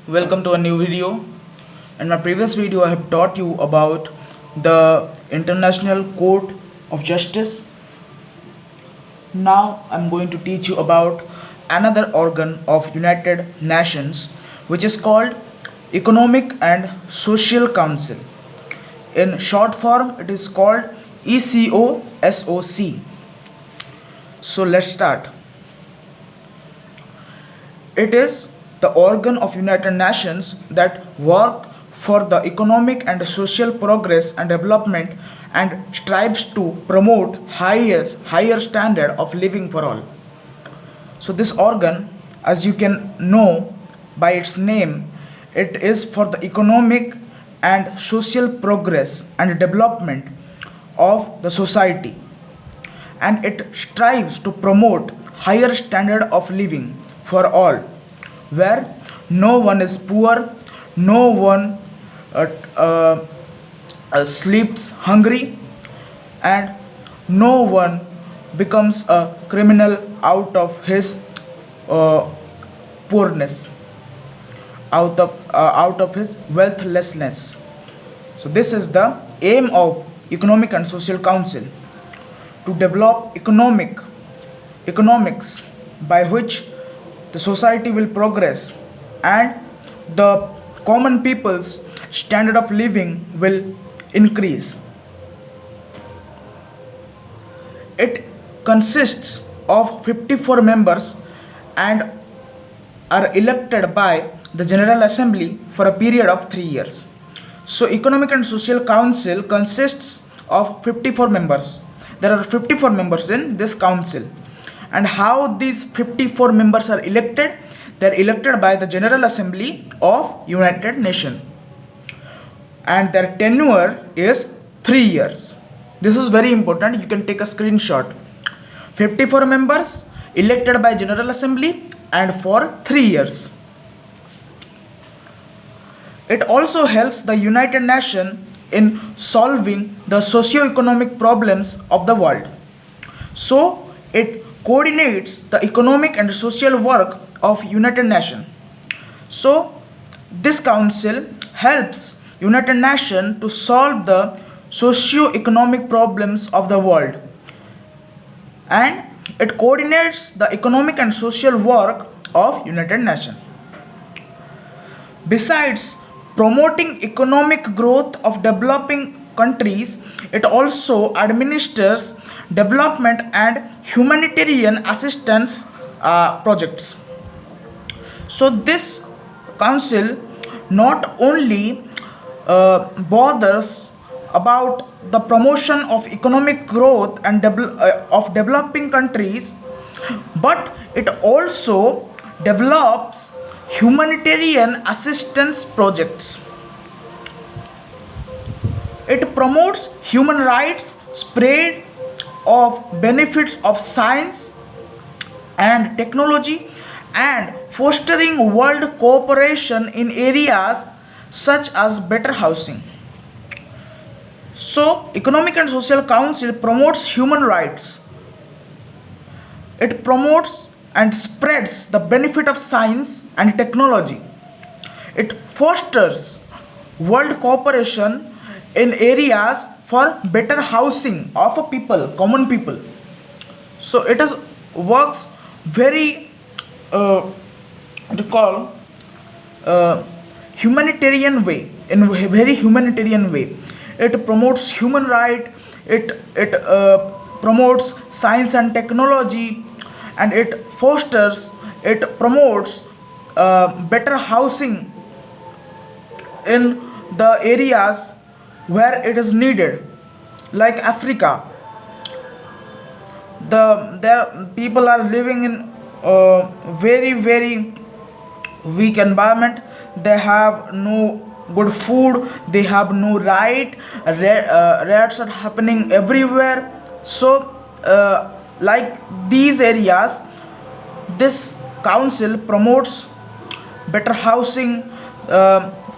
Welcome to a new video. In my previous video I have taught you about the International Court of Justice. Now I'm going to teach you about another organ of United Nations which is called Economic and Social Council. In short form it is called ECOSOC. So let's start. It is the organ of United Nations that work for the economic and social progress and development and strives to promote higher standard of living for all. So this organ, as you can know by its name, it is for the economic and social progress and development of the society, and it strives to promote higher standard of living for all, where no one is poor, no one uh, uh, sleeps hungry, and no one becomes a criminal out of his uh, poorness, out of his wealthlessness. So this is the aim of Economic and Social Council, to develop economics by which the society will progress and the common people's standard of living will increase. It consists of 54 members and are elected by the General Assembly for a period of 3 years. So Economic and Social Council consists of 54 members. There are 54 members in this council. And how these 54 members are elected? They are elected by the General Assembly of United Nations. And their tenure is 3 years. This is very important. You can take a screenshot. 54 members elected by General Assembly and for 3 years. It also helps the United Nations in solving the socio-economic problems of the world. So it coordinates the economic and social work of United Nations. So this council helps United Nations to solve the socio-economic problems of the world, and it coordinates the economic and social work of United Nations. Besides promoting economic growth of developing countries, it also administers development and humanitarian assistance projects. So this council not only bothers about the promotion of economic growth and of developing countries, but it also develops humanitarian assistance projects. It promotes human rights, spread of benefits of science and technology, and fostering world cooperation in areas such as better housing. So Economic and Social Council promotes human rights. It promotes and spreads the benefit of science and technology. It fosters world cooperation in areas for better housing of a people, common people. So it is works very to call humanitarian way, in a very humanitarian way. It promotes human right. It promotes science and technology, and it promotes better housing in the areas where it is needed, like Africa. The people are living in very weak environment. They have no good food, they have no right. Riots are happening everywhere. So like these areas, this council promotes better housing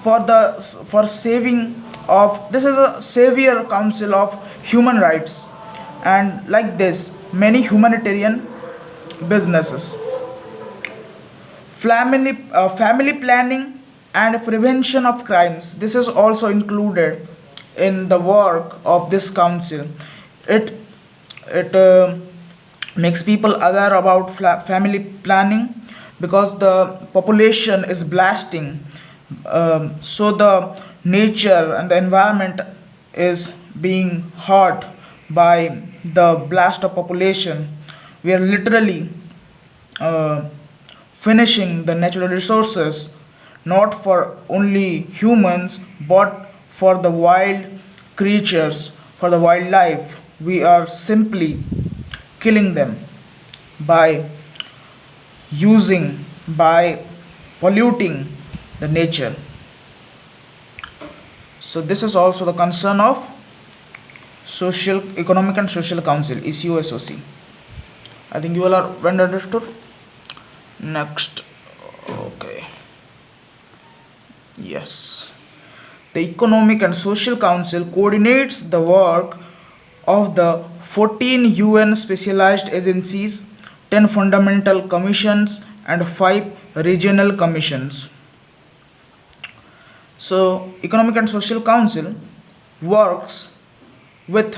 for saving of. This is a savior council of human rights, and like this many humanitarian businesses. Family planning and prevention of crimes. This is also included in the work of this council. It it makes people aware about family planning, because the population is blasting. So the nature and the environment is being hurt by the blast of population. We are literally uh, finishing the natural resources, not for only humans but for the wild creatures, for the wildlife. We are simply killing them by by polluting the nature. So this is also the concern of social economic and social council, ECOSOC. I think you all are well understood. Next, okay, yes, the economic and social council coordinates the work of the 14 UN specialized agencies, 10 fundamental commissions, and 5 regional commissions. So economic and social council works with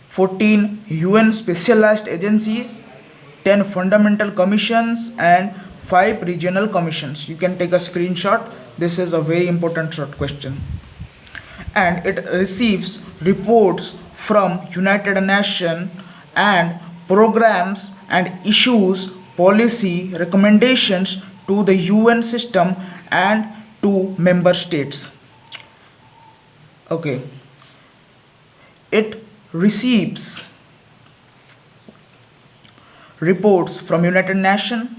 14 UN specialized agencies, 10 fundamental commissions, and 5 regional commissions. You can take a screenshot. This is a very important short question. And it receives reports from United Nations and programs and issues policy recommendations to the UN system and to member states. Okay, it receives reports from United Nations,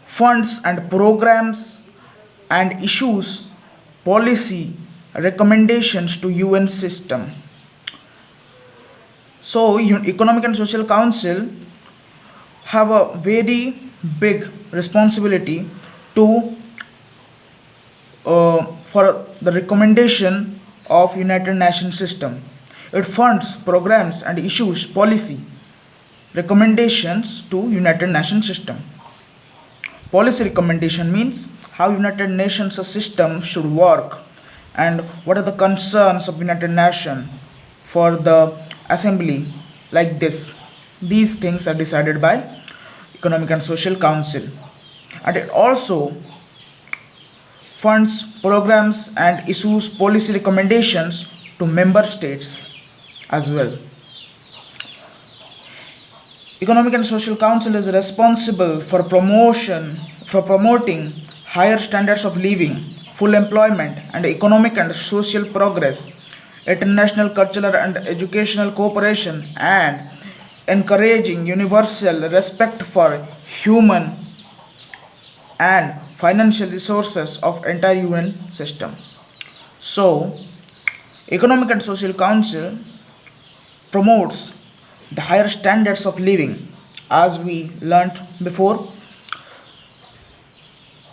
funds and programs, and issues policy recommendations to UN system. So economic and social council have a very big responsibility to for the recommendation of United Nations system. It funds programs and issues policy recommendations to United Nations system. Policy recommendation means how United Nations system should work and what are the concerns of United Nations for the assembly, like this. These things are decided by Economic and Social Council. And it also funds programs and issues policy recommendations to member states as well. Economic and Social Council is responsible for promoting higher standards of living, full employment, and economic and social progress, international cultural and educational cooperation, and encouraging universal respect for human and financial resources of entire UN system. So, Economic and Social Council promotes the higher standards of living. As we learnt before,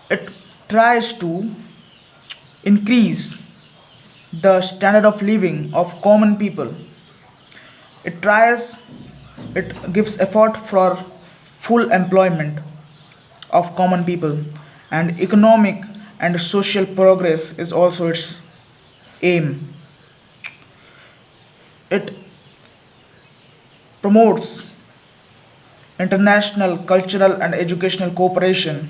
it tries to increase the standard of living of common people. It gives effort for full employment of common people, and economic and social progress is also its aim. It promotes international cultural and educational cooperation,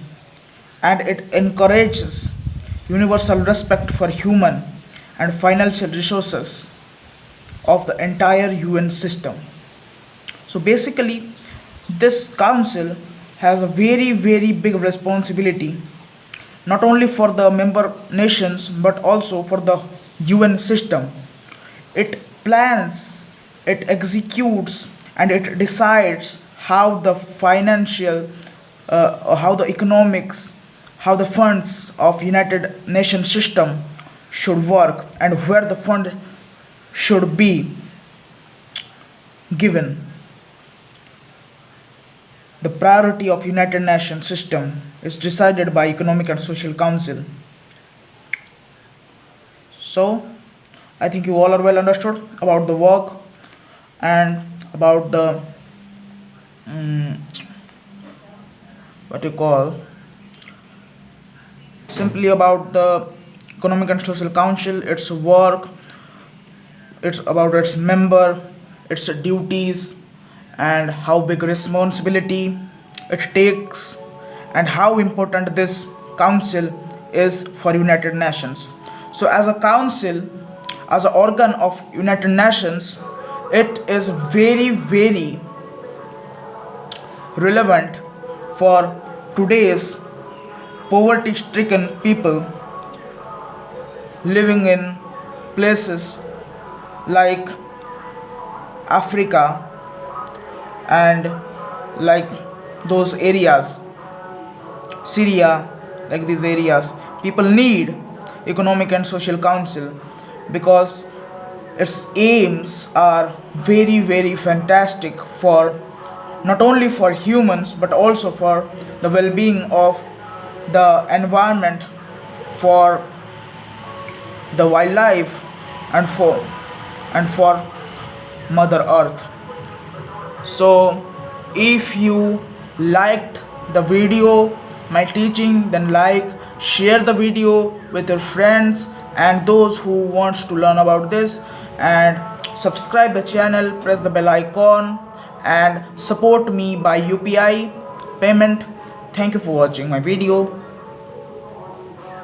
and it encourages universal respect for human and financial resources of the entire UN system. So basically, this council has a very big responsibility, not only for the member nations but also for the UN system. It plans, it executes, and it decides how the financial, how the economics, how the funds of United Nations system should work, and where the fund should be given. The priority of United Nations system is decided by Economic and Social Council. So I think you all are well understood about the work and about the what you call simply about the Economic and Social Council, its work, it's about its member, its duties, and how big responsibility it takes, and how important this council is for United Nations. So as a council, as an organ of United Nations, it is very very relevant for today's poverty stricken people living in places like Africa and like those areas, Syria, like these areas. People need Economic and Social Council because its aims are very very fantastic for not only for humans but also for the well-being of the environment, for the wildlife, and for Mother Earth. So if you liked the video, my teaching, then like, share the video with your friends and those who wants to learn about this, and subscribe the channel, press the bell icon, and support me by UPI payment. Thank you for watching my video.